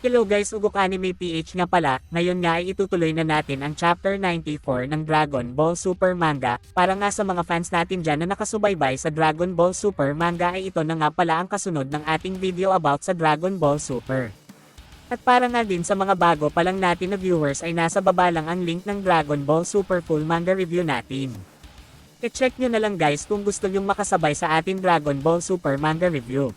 Hello guys, Ugok Anime PH nga pala, ngayon nga ay itutuloy na natin ang chapter 94 ng Dragon Ball Super Manga, para nga sa mga fans natin dyan na nakasubaybay sa Dragon Ball Super Manga ay ito na nga pala ang kasunod ng ating video about sa Dragon Ball Super. At para nga din sa mga bago pa lang natin na viewers ay nasa baba lang ang link ng Dragon Ball Super Full Manga Review natin. I-check nyo na lang guys kung gusto nyong makasabay sa ating Dragon Ball Super Manga Review.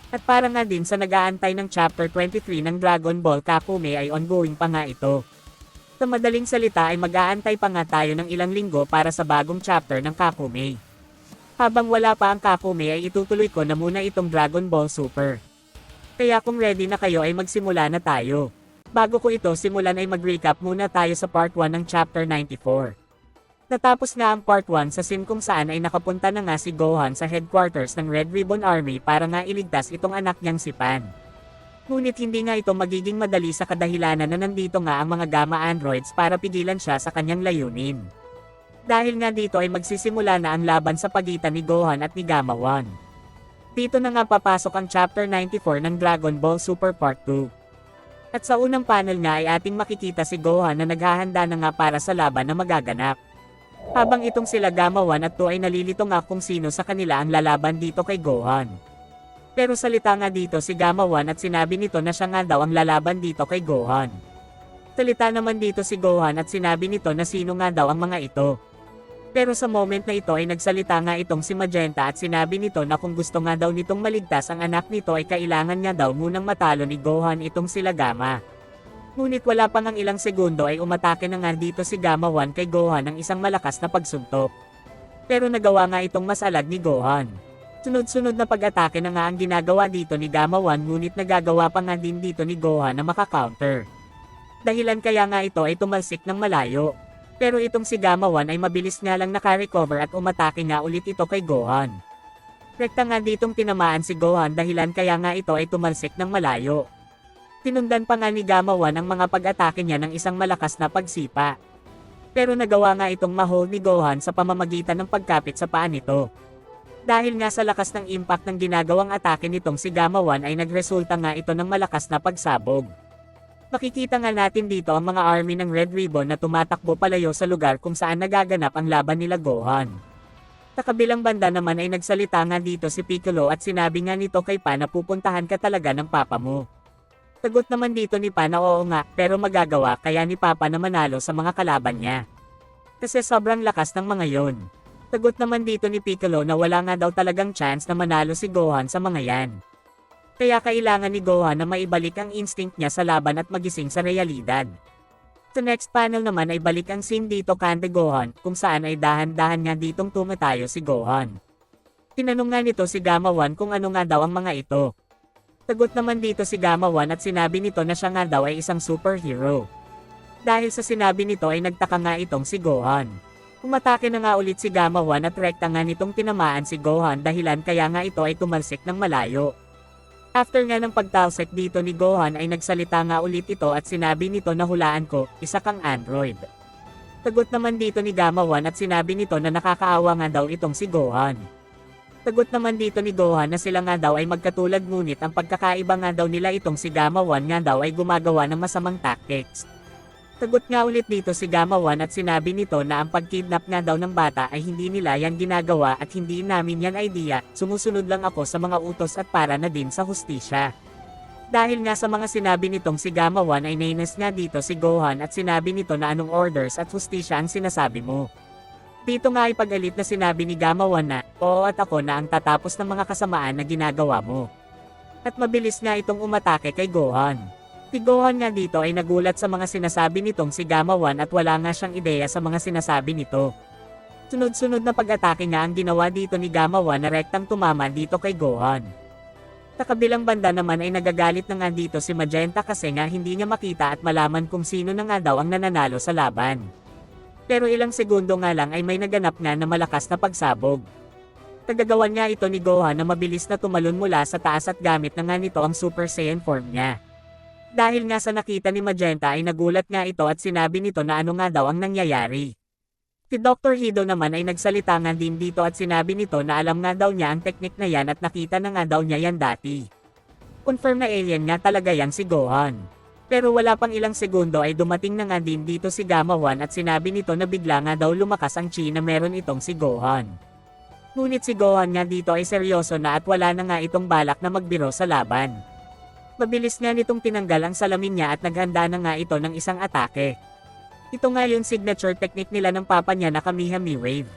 At para nga din sa nag-aantay ng chapter 23 ng Dragon Ball Kakume ay ongoing pa nga ito. Sa madaling salita ay mag-aantay pa nga tayo ng ilang linggo para sa bagong chapter ng Kakume. Habang wala pa ang Kakume ay itutuloy ko na muna itong Dragon Ball Super. Kaya kung ready na kayo ay magsimula na tayo. Bago ko ito simulan ay mag-recap muna tayo sa part 1 ng chapter 94. Natapos nga ang part 1 sa scene kung saan ay nakapunta na nga si Gohan sa headquarters ng Red Ribbon Army para nga iligtas itong anak niyang si Pan. Ngunit hindi nga ito magiging madali sa kadahilanan na nandito nga ang mga Gamma Androids para pigilan siya sa kanyang layunin. Dahil nga dito ay magsisimula na ang laban sa pagitan ni Gohan at ni Gamma 1. Dito na nga papasok ang chapter 94 ng Dragon Ball Super Part 2. At sa unang panel nga ay ating makikita si Gohan na naghahanda na nga para sa laban na magaganap. Habang itong sila Gamma 1 at 2 ay nalilito nga kung sino sa kanila ang lalaban dito kay Gohan. Pero salita nga dito si Gamma 1 at sinabi nito na siya nga daw ang lalaban dito kay Gohan. Salita naman dito si Gohan at sinabi nito na sino nga daw ang mga ito. Pero sa moment na ito ay nagsalita nga itong si Magenta at sinabi nito na kung gusto nga daw nitong maligtas ang anak nito ay kailangan nga daw munang matalo ni Gohan itong sila Gamma. Ngunit wala pa ngang ilang segundo ay umatake na nga dito si Gamma 1 kay Gohan ng isang malakas na pagsuntok. Pero nagawa nga itong masalag ni Gohan. Sunod-sunod na pag-atake na nga ang ginagawa dito ni Gamma 1 ngunit nagagawa pa nga din dito ni Gohan na makakounter. Dahilan kaya nga ito ay tumalsik ng malayo. Pero itong si Gamma 1 ay mabilis nga lang nakarecover at umatake nga ulit ito kay Gohan. Rekta nga ditong tinamaan si Gohan dahilan kaya nga ito ay tumalsik ng malayo. Tinundan pa nga ni Gamma 1 ang mga pag-atake niya ng isang malakas na pagsipa. Pero nagawa nga itong ma-hold ni Gohan sa pamamagitan ng pagkapit sa paa nito. Dahil nga sa lakas ng impact ng ginagawang atake nitong si Gamma 1 ay nagresulta nga ito ng malakas na pagsabog. Makikita nga natin dito ang mga army ng Red Ribbon na tumatakbo palayo sa lugar kung saan nagaganap ang laban nila Gohan. Sa kabilang banda naman ay nagsalita nga dito si Piccolo at sinabi nga nito kay Pan na pupuntahan ka talaga ng papa mo. Sagot naman dito ni Pan na oo nga, pero magagawa kaya ni Papa na manalo sa mga kalaban niya. Kasi sobrang lakas ng mga yon. Sagot naman dito ni Piccolo na wala nga daw talagang chance na manalo si Gohan sa mga yan. Kaya kailangan ni Gohan na maibalik ang instinct niya sa laban at magising sa realidad. Sa next panel naman ay balik ang scene dito kante Gohan, kung saan ay dahan-dahan nga ditong tumatayo si Gohan. Tinanong nga nito si Gamma 1 kung ano nga daw ang mga ito. Sagot naman dito si Gamma 1 at sinabi nito na siya nga daw ay isang superhero. Dahil sa sinabi nito ay nagtaka nga itong si Gohan. Umatake na nga ulit si Gamma 1 at rekta nga nitong tinamaan si Gohan dahilan kaya nga ito ay tumalsik ng malayo. After nga ng pagtalsik dito ni Gohan ay nagsalita nga ulit ito at sinabi nito na hulaan ko, isa kang android. Sagot naman dito ni Gamma 1 at sinabi nito na nakakaawa nga daw itong si Gohan. Sagot naman dito ni Gohan na sila nga daw ay magkatulad ngunit ang pagkakaiba nga daw nila itong si Gamma 1 nga daw ay gumagawa ng masamang tactics. Sagot nga ulit dito si Gamma 1 at sinabi nito na ang pagkidnap nga daw ng bata ay hindi nila yan ginagawa at hindi namin yan idea, sumusunod lang ako sa mga utos at para na din sa hustisya. Dahil nga sa mga sinabi nitong si Gamma 1 ay nainis nga dito si Gohan at sinabi nito na anong orders at hustisya ang sinasabi mo. Dito nga ay pag-alit na sinabi ni Gamma 1 na, oo at ako na ang tatapos ng mga kasamaan na ginagawa mo. At mabilis nga itong umatake kay Gohan. Si Gohan nga dito ay nagulat sa mga sinasabi nitong si Gamma 1 at wala nga siyang ideya sa mga sinasabi nito. Sunod-sunod na pag-atake nga ang ginawa dito ni Gamma 1 na rektang tumama dito kay Gohan. Sa kabilang banda naman ay nagagalit na nga dito si Magenta kasi nga hindi niya makita at malaman kung sino na nga daw ang nananalo sa laban. Pero ilang segundo nga lang ay may naganap nga na malakas na pagsabog. Tagagawan nga ito ni Gohan na mabilis na tumalon mula sa taas at gamit na nga nito ang Super Saiyan form niya. Dahil nga sa nakita ni Magenta ay nagulat nga ito at sinabi nito na ano nga daw ang nangyayari. Si Dr. Hido naman ay nagsalita nga din dito at sinabi nito na alam nga daw niya ang teknik na yan at nakita na nga daw niya yan dati. Confirm na alien nga talaga yang si Gohan. Pero wala pang ilang segundo ay dumating na nga din dito si Gamma 1 at sinabi nito na bigla nga daw lumakas ang chi na meron itong si Gohan. Ngunit si Gohan nga dito ay seryoso na at wala na nga itong balak na magbiro sa laban. Mabilis nga nitong tinanggal ang salamin niya at naghanda na nga ito ng isang atake. Ito nga yung signature technique nila ng papa niya na Kamihami Wave.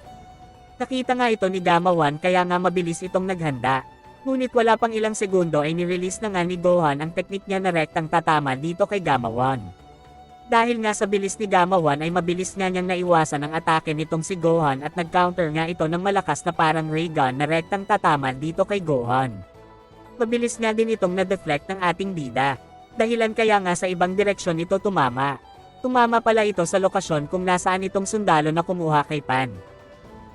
Nakita nga ito ni Gamma 1 kaya nga mabilis itong naghanda. Ngunit wala pang ilang segundo ay nirelease na nga ni Gohan ang teknik niya na rektang tatama dito kay Gamma 1. Dahil nga sa bilis ni Gamma 1 ay mabilis nga niyang naiwasan ang atake nitong si Gohan at nag-counter nga ito ng malakas na parang ray gun na rektang tatama dito kay Gohan. Mabilis nga din itong na-deflect ng ating bida. Dahilan kaya nga sa ibang direksyon ito tumama. Tumama pala ito sa lokasyon kung nasaan itong sundalo na kumuha kay Pan.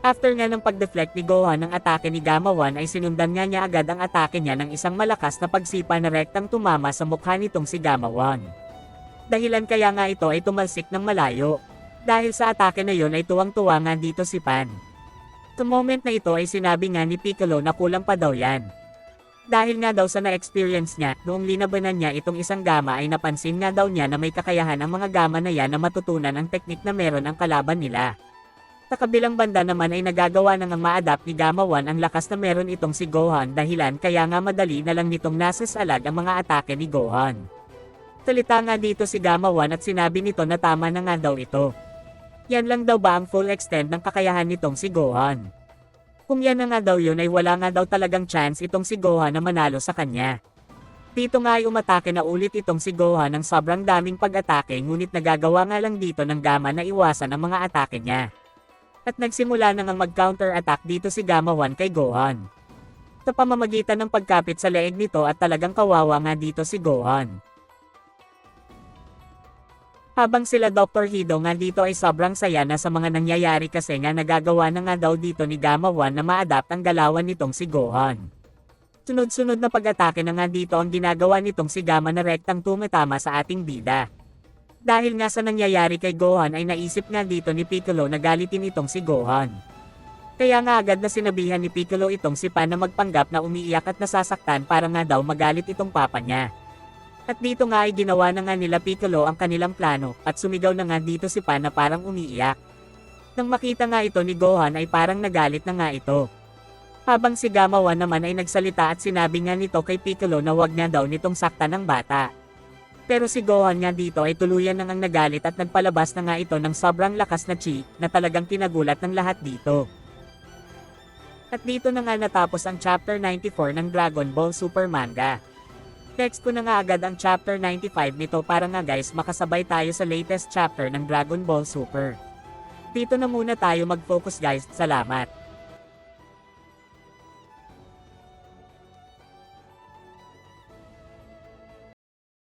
After nga ng pag-deflect ni Gohan ng atake ni Gamma 1 ay sinundan nga niya agad ang atake niya ng isang malakas na pagsipa na rektang tumama sa mukha nitong si Gamma 1. Dahilan kaya nga ito ay tumalsik ng malayo. Dahil sa atake na yon ay tuwang-tuwa nga dito si Pan. Sa moment na ito ay sinabi nga ni Piccolo na kulang pa daw yan. Dahil nga daw sa na-experience niya, noong linabanan niya itong isang Gamma ay napansin nga daw niya na may kakayahan ang mga Gamma na yan na matutunan ang teknik na meron ang kalaban nila. Sa kabilang banda naman ay nagagawa na ngang ma-adapt ni Gamma 1 ang lakas na meron itong si Gohan dahilan kaya nga madali na lang nitong nasasalag ang mga atake ni Gohan. Salita nga dito si Gamma 1 at sinabi nito na tama na nga daw ito. Yan lang daw ba ang full extent ng kakayahan nitong si Gohan? Kung yan na nga daw yun ay wala nga daw talagang chance itong si Gohan na manalo sa kanya. Dito nga ay umatake na ulit itong si Gohan ng sobrang daming pag-atake ngunit nagagawa nga lang dito ng Gamma na iwasan ang mga atake niya. At nagsimula na ngang mag-counter-attack dito si Gamma 1 kay Gohan. Sa pamamagitan ng pagkapit sa leeg nito at talagang kawawa nga dito si Gohan. Habang sila Dr. Hido nga dito ay sobrang saya na sa mga nangyayari kasi nga nagagawa na nga daw dito ni Gamma 1 na ma-adapt ang galawan nitong si Gohan. Sunod-sunod na pag-atake na nga dito ang ginagawa nitong si Gamma na rektang tumatama sa ating bida. Dahil nga sa nangyayari kay Gohan ay naisip nga dito ni Piccolo na galitin itong si Gohan. Kaya nga agad na sinabihan ni Piccolo itong si Pan na magpanggap na umiiyak at nasasaktan para nga daw magalit itong papa niya. At dito nga ay ginawa na nga nila Piccolo ang kanilang plano at sumigaw na nga dito si Pan na parang umiiyak. Nang makita nga ito ni Gohan ay parang nagalit na nga ito. Habang si Gamma 1 naman ay nagsalita at sinabi nga nito kay Piccolo na wag nga daw nitong saktan ng bata. Pero si Gohan nga dito ay tuluyan nang nagalit at nagpalabas na nga ito ng sobrang lakas na chi na talagang kinagulat ng lahat dito. At dito na nga natapos ang chapter 94 ng Dragon Ball Super Manga. Next ko na nga agad ang chapter 95 nito para nga guys makasabay tayo sa latest chapter ng Dragon Ball Super. Dito na muna tayo mag-focus guys, salamat.